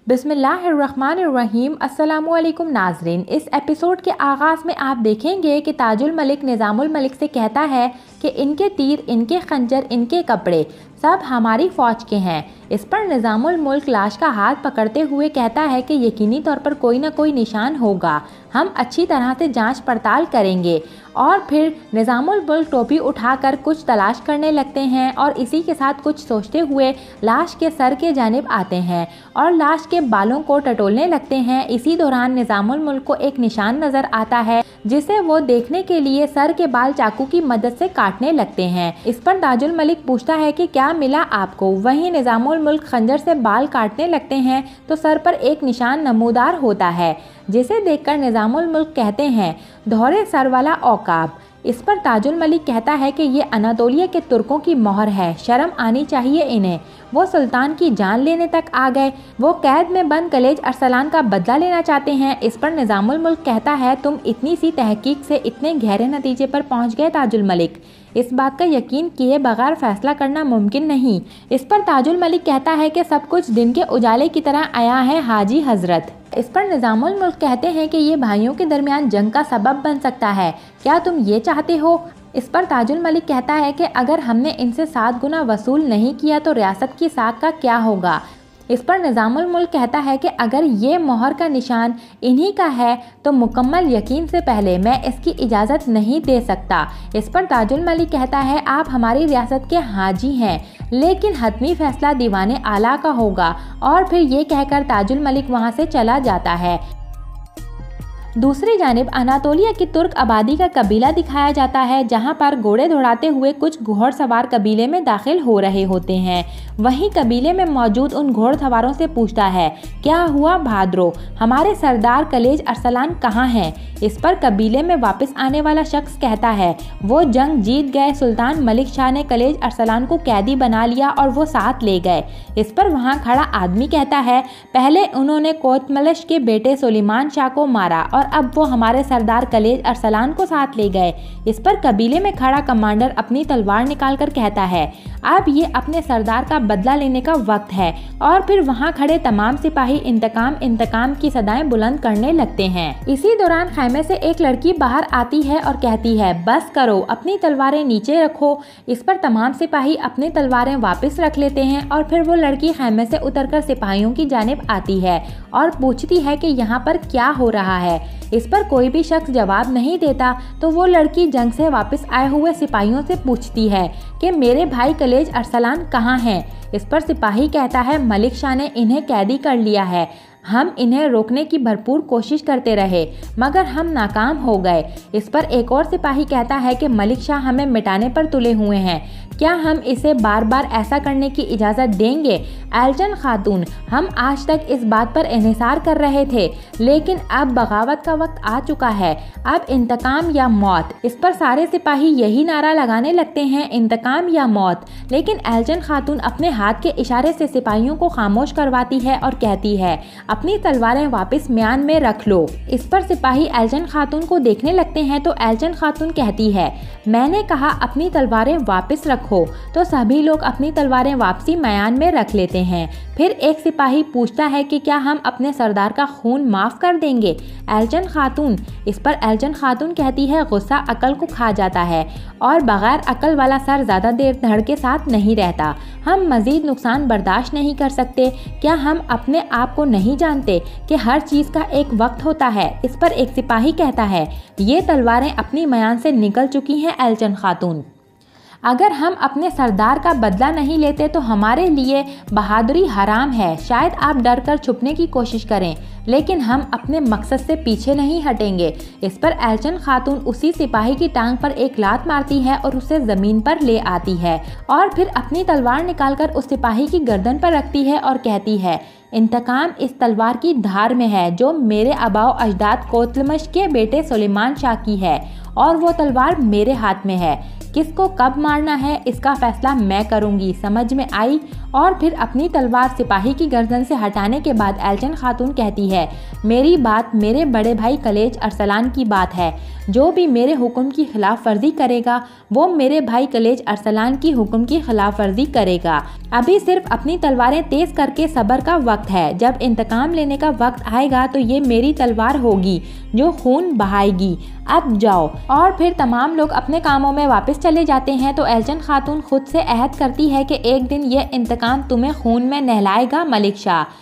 बिस्मिल्लाहिर्रहमानिर्रहीम। अस्सलामुअलैकुम नाज़रीन। इस एपिसोड के आगाज़ में आप देखेंगे कि ताजुल मलिक निज़ामुल मलिक से कहता है कि इनके तीर, इनके खंजर, इनके कपड़े सब हमारी फ़ौज के हैं। इस पर निज़ामुल मुल्क लाश का हाथ पकड़ते हुए कहता है कि यकीनी तौर पर कोई ना कोई निशान होगा, हम अच्छी तरह से जांच पड़ताल करेंगे। और फिर निज़ामुल मुल्क टोपी उठाकर कुछ तलाश करने लगते हैं और इसी के साथ कुछ सोचते हुए लाश के सर के जानिब आते हैं और लाश के बालों को टटोलने लगते हैं। इसी दौरान निज़ामुल मुल्क को एक निशान नज़र आता है जिसे वो देखने के लिए सर के बाल चाकू की मदद से काटने लगते हैं। इस पर ताजुल मलिक पूछता है कि क्या मिला आपको। वहीं निज़ामुल मुल्क खंजर से बाल काटने लगते हैं तो सर पर एक निशान नमूदार होता है जिसे देखकर निज़ामुल मुल्क कहते हैं, दोहरे सर वाला औकाब। इस पर ताजुल मलिक कहता है कि ये अनातोलिया के तुर्कों की मोहर है, शर्म आनी चाहिए इन्हें। वो सुल्तान की जान लेने तक आ गए। वो कैद में बंद कलेज अरसलान का बदला लेना चाहते हैं। इस पर निज़ामुल मुल्क कहता है, तुम इतनी सी तहकीक से इतने गहरे नतीजे पर पहुंच गए ताजुल मलिक, इस बात का यकीन किए बगैर फैसला करना मुमकिन नहीं। इस पर ताजुल मलिक कहता है कि सब कुछ दिन के उजाले की तरह आया है हाजी हजरत। इस पर निज़ामुल मुल्क कहते हैं कि ये भाइयों के दरमियान जंग का सबब बन सकता है, क्या तुम ये चाहते हो। इस पर ताजुल मलिक कहता है कि अगर हमने इनसे 7 गुना वसूल नहीं किया तो रियासत की साख का क्या होगा। इस पर निज़ामुल मुल्क कहता है कि अगर ये मोहर का निशान इन्हीं का है तो मुकम्मल यकीन से पहले मैं इसकी इजाज़त नहीं दे सकता। इस पर ताजुल मलिक कहता है, आप हमारी रियासत के हाजी हैं लेकिन हतमी फैसला दीवाने आला का होगा। और फिर ये कहकर ताजुल मलिक वहाँ से चला जाता है। दूसरी जानिब अनातोलिया की तुर्क आबादी का कबीला दिखाया जाता है जहां पर घोड़े दौड़ाते हुए कुछ घोड़सवार कबीले में दाखिल हो रहे होते हैं। वहीं कबीले में मौजूद उन घोड़सवारों से पूछता है, क्या हुआ भाद्रो, हमारे सरदार कलेज अरसलान कहाँ हैं। इस पर कबीले में वापस आने वाला शख्स कहता है, वो जंग जीत गए, सुल्तान मलिक शाह ने कलेज अरसलान को कैदी बना लिया और वो साथ ले गए। इस पर वहाँ खड़ा आदमी कहता है, पहले उन्होंने कोतमलश के बेटे सुलेमान शाह को मारा और अब वो हमारे सरदार कलेज अरसलान को साथ ले गए। इस पर कबीले में खड़ा कमांडर अपनी तलवार निकालकर कहता है, अब ये अपने सरदार का बदला लेने का वक्त है। और फिर वहाँ खड़े तमाम सिपाही इंतकाम इंतकाम की सदाएं बुलंद करने लगते हैं। इसी दौरान खैमे से एक लड़की बाहर आती है और कहती है, बस करो, अपनी तलवारें नीचे रखो। इस पर तमाम सिपाही अपनी तलवारें वापस रख लेते हैं और फिर वो लड़की खैमे से उतरकर सिपाहियों की जानिब आती है और पूछती है कि यहाँ पर क्या हो रहा है। इस पर कोई भी शख्स जवाब नहीं देता तो वो लड़की जंग से वापस आए हुए सिपाहियों से पूछती है कि मेरे भाई कलेज अरसलान कहाँ हैं। इस पर सिपाही कहता है, मलिक शाह ने इन्हें कैदी कर लिया है। हम इन्हें रोकने की भरपूर कोशिश करते रहे मगर हम नाकाम हो गए। इस पर एक और सिपाही कहता है कि मलिक शाह हमें मिटाने पर तुले हुए हैं, क्या हम इसे बार बार ऐसा करने की इजाज़त देंगे। एल्चन खातून, हम आज तक इस बात पर इन्हिसार कर रहे थे लेकिन अब बगावत का वक्त आ चुका है, अब इंतकाम या मौत। इस पर सारे सिपाही यही नारा लगाने लगते हैं, इंतकाम या मौत। लेकिन एल्चन खातून अपने हाथ के इशारे से सिपाहियों को खामोश करवाती है और कहती है, अपनी तलवारें वापस म्यान में रख लो। इस पर सिपाही एल्चन खातून को देखने लगते हैं तो एल्चन खातून कहती है, मैंने कहा अपनी तलवारें वापस रखो। तो सभी लोग अपनी तलवारें वापसी म्यान में रख लेते हैं। फिर एक सिपाही पूछता है कि क्या हम अपने सरदार का खून माफ़ कर देंगे एल्चन खातून। इस पर एल्चन खातून कहती है, गुस्सा अकल को खा जाता है और बगैर अकल वाला सर ज़्यादा देर धड़ के साथ नहीं रहता। हम मज़ीद नुकसान बर्दाश्त नहीं कर सकते। क्या हम अपने आप को नहीं जानते कि हर चीज़ का एक वक्त होता है। इस पर एक सिपाही कहता है, ये तलवारें अपनी म्यान से निकल चुकी हैं एल्चन खातून। अगर हम अपने सरदार का बदला नहीं लेते तो हमारे लिए बहादुरी हराम है। शायद आप डर कर छुपने की कोशिश करें लेकिन हम अपने मकसद से पीछे नहीं हटेंगे। इस पर एल्चन खातून उसी सिपाही की टांग पर एक लात मारती है और उसे ज़मीन पर ले आती है और फिर अपनी तलवार निकालकर उस सिपाही की गर्दन पर रखती है और कहती है, इंतकाम इस तलवार की धार में है जो मेरे आबाओ अजदाद कोतलमश के बेटे सुलेमान शाह की है और वो तलवार मेरे हाथ में है। किसको कब मारना है इसका फैसला मैं करूंगी, समझ में आई। और फिर अपनी तलवार सिपाही की गर्दन से हटाने के बाद एल्चिन खातून कहती है, मेरी बात मेरे बड़े भाई कलेज अरसलान की बात है। जो भी मेरे हुक्म की खिलाफ वर्जी करेगा वो मेरे भाई कलेज अरसलान की हुक्म की खिलाफ वर्जी करेगा। अभी सिर्फ अपनी तलवारें तेज करके सब्र का वक्त है। जब इंतकाम लेने का वक्त आएगा तो ये मेरी तलवार होगी जो खून बहाएगी। अब जाओ। और फिर तमाम लोग अपने कामों में वापस चले जाते हैं। तो एल्चिन खातून खुद से अहद करती है कि एक दिन ये इंतकाम तुम्हें खून में नहलाएगा मलिक शाह।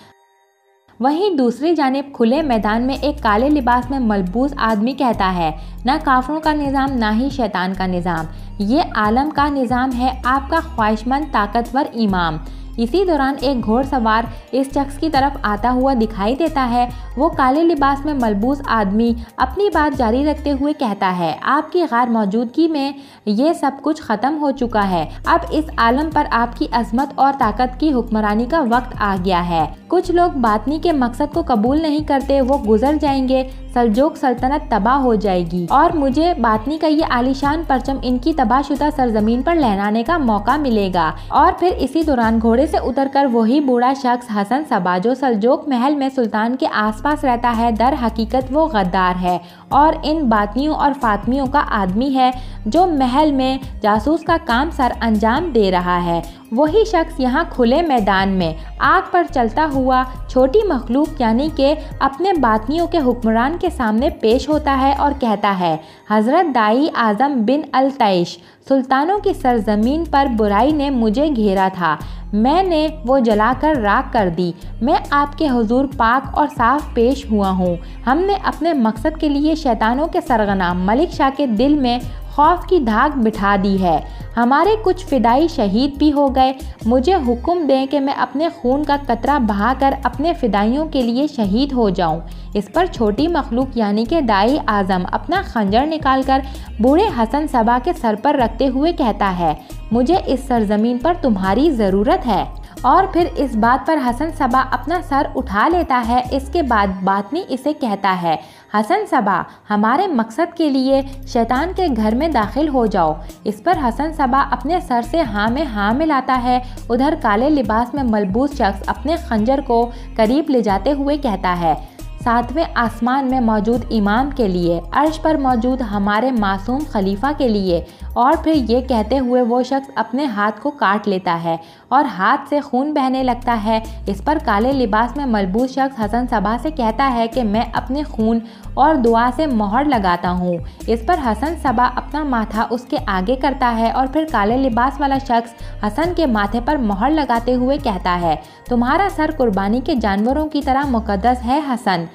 वहीं दूसरी जानिब खुले मैदान में एक काले लिबास में मलबूस आदमी कहता है, ना काफरों का निज़ाम ना ही शैतान का निज़ाम, ये आलम का निज़ाम है आपका ख्वाहिशमंद ताकतवर इमाम। इसी दौरान एक घोड़सवार इस शख्स की तरफ आता हुआ दिखाई देता है। वो काले लिबास में मलबूस आदमी अपनी बात जारी रखते हुए कहता है, आपकी गैर मौजूदगी में ये सब कुछ ख़त्म हो चुका है। अब इस आलम पर आपकी अजमत और ताकत की हुक्मरानी का वक्त आ गया है। कुछ लोग बातनी के मकसद को कबूल नहीं करते, वो गुजर जाएंगे, सल्जोक सल्तनत तबाह हो जाएगी और मुझे बातनी का ये आलीशान परचम इनकी तबाहशुदा सरजमीन पर लहराने का मौका मिलेगा। और फिर इसी दौरान घोड़े से उतरकर वही बूढ़ा शख्स हसन सबा जो सल्जोक महल में सुल्तान के आसपास रहता है, दर हकीकत वो गद्दार है और इन बातनियों और फातमियों का आदमी है जो महल में जासूस का काम सर अंजाम दे रहा है। वही शख्स यहाँ खुले मैदान में आग पर चलता हुआ छोटी मखलूक यानी कि अपने बातनियों के हुक्मरान के सामने पेश होता है और कहता है, हज़रत दाई आज़म बिन अल तैश, सुल्तानों की सरजमीन पर बुराई ने मुझे घेरा था, मैंने वो जलाकर राख कर दी। मैं आपके हुजूर पाक और साफ पेश हुआ हूँ। हमने अपने मकसद के लिए शैतानों के सरगना मलिक शाह के दिल में खौफ की धाक बिठा दी है। हमारे कुछ फिदाई शहीद भी हो गए। मुझे हुक्म दें कि मैं अपने खून का कतरा बहाकर अपने फिदाइयों के लिए शहीद हो जाऊं। इस पर छोटी मखलूक यानी कि दाई आज़म अपना खंजर निकालकर बूढ़े हसन सबा के सर पर रखते हुए कहता है, मुझे इस सरजमीन पर तुम्हारी ज़रूरत है। और फिर इस बात पर हसन सबा अपना सर उठा लेता है। इसके बाद बातनी इसे कहता है, हसन सबा, हमारे मकसद के लिए शैतान के घर में दाखिल हो जाओ। इस पर हसन सबा अपने सर से हाँ में हाँ मिलाता है। उधर काले लिबास में मलबूस शख्स अपने खंजर को करीब ले जाते हुए कहता है, सातवें आसमान में मौजूद इमाम के लिए, अर्श पर मौजूद हमारे मासूम खलीफा के लिए। और फिर ये कहते हुए वो शख्स अपने हाथ को काट लेता है और हाथ से खून बहने लगता है। इस पर काले लिबास में मलबूस शख्स हसन सबा से कहता है कि मैं अपने खून और दुआ से मोहर लगाता हूँ। इस पर हसन सबा अपना माथा उसके आगे करता है और फिर काले लिबास वाला शख्स हसन के माथे पर मोहर लगाते हुए कहता है, तुम्हारा सर कुर्बानी के जानवरों की तरह मुकद्दस है हसन।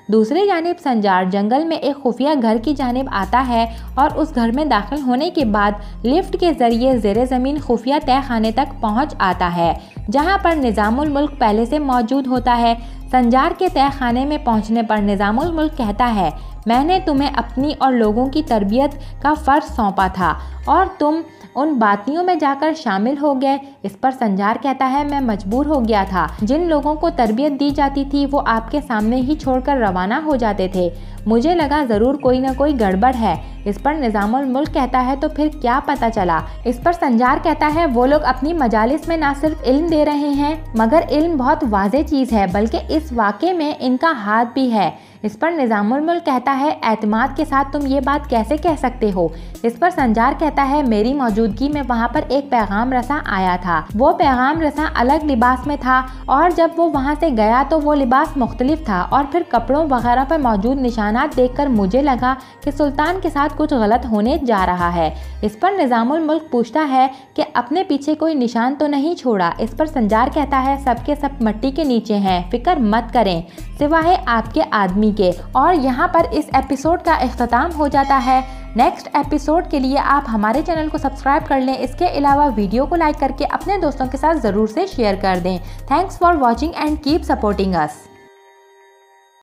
दूसरी जानिब संजार जंगल में एक खुफिया घर की जानिब आता है और उस घर में दाखिल होने के बाद लिफ्ट के जरिए ज़ेरे ज़मीन खुफिया तय खाने तक पहुंच आता है, जहां पर निज़ामुल मुल्क पहले से मौजूद होता है। संजार के तय खाने में पहुंचने पर निज़ामुल मुल्क कहता है, मैंने तुम्हें अपनी और लोगों की तरबियत का फ़र्ज सौंपा था और तुम उन बातियों में जाकर शामिल हो गए। इस पर संजार कहता है, मैं मजबूर हो गया था। जिन लोगों को तरबियत दी जाती थी वो आपके सामने ही छोड़कर रवाना हो जाते थे। मुझे लगा ज़रूर कोई ना कोई गड़बड़ है। इस पर निज़ामुल मुल्क कहता है, तो फिर क्या पता चला। इस पर संजार कहता है, वो लोग अपनी मजालिस में ना सिर्फ इल्म दे रहे हैं मगर इल्म बहुत वाज़ेह चीज़ है, बल्कि इस वाक़े में इनका हाथ भी है। इस पर निज़ामुल मुल्क कहता है, एतमाद के साथ तुम ये बात कैसे कह सकते हो। इस पर संजार कहता है, मेरी मौजूदगी में वहाँ पर एक पैगाम रसा आया था। वो पैगाम रसा अलग लिबास में था और जब वो वहाँ से गया तो वो लिबास मुख्तलिफ था और फिर कपड़ों वगैरह पर मौजूद निशानात देखकर मुझे लगा कि सुल्तान के साथ कुछ गलत होने जा रहा है। इस पर निज़ामुल मुल्क पूछता है कि अपने पीछे कोई निशान तो नहीं छोड़ा। इस पर संजार कहता है, सबके सब मट्टी के नीचे हैं, फिक्र मत करें सिवाय आपके आदमी के। और यहाँ पर इस एपिसोड का इख्तिताम हो जाता है। नेक्स्ट एपिसोड के लिए आप हमारे चैनल को सब्सक्राइब कर लें। इसके अलावा वीडियो को लाइक करके अपने दोस्तों के साथ ज़रूर से शेयर कर दें। Thanks for watching and keep supporting us.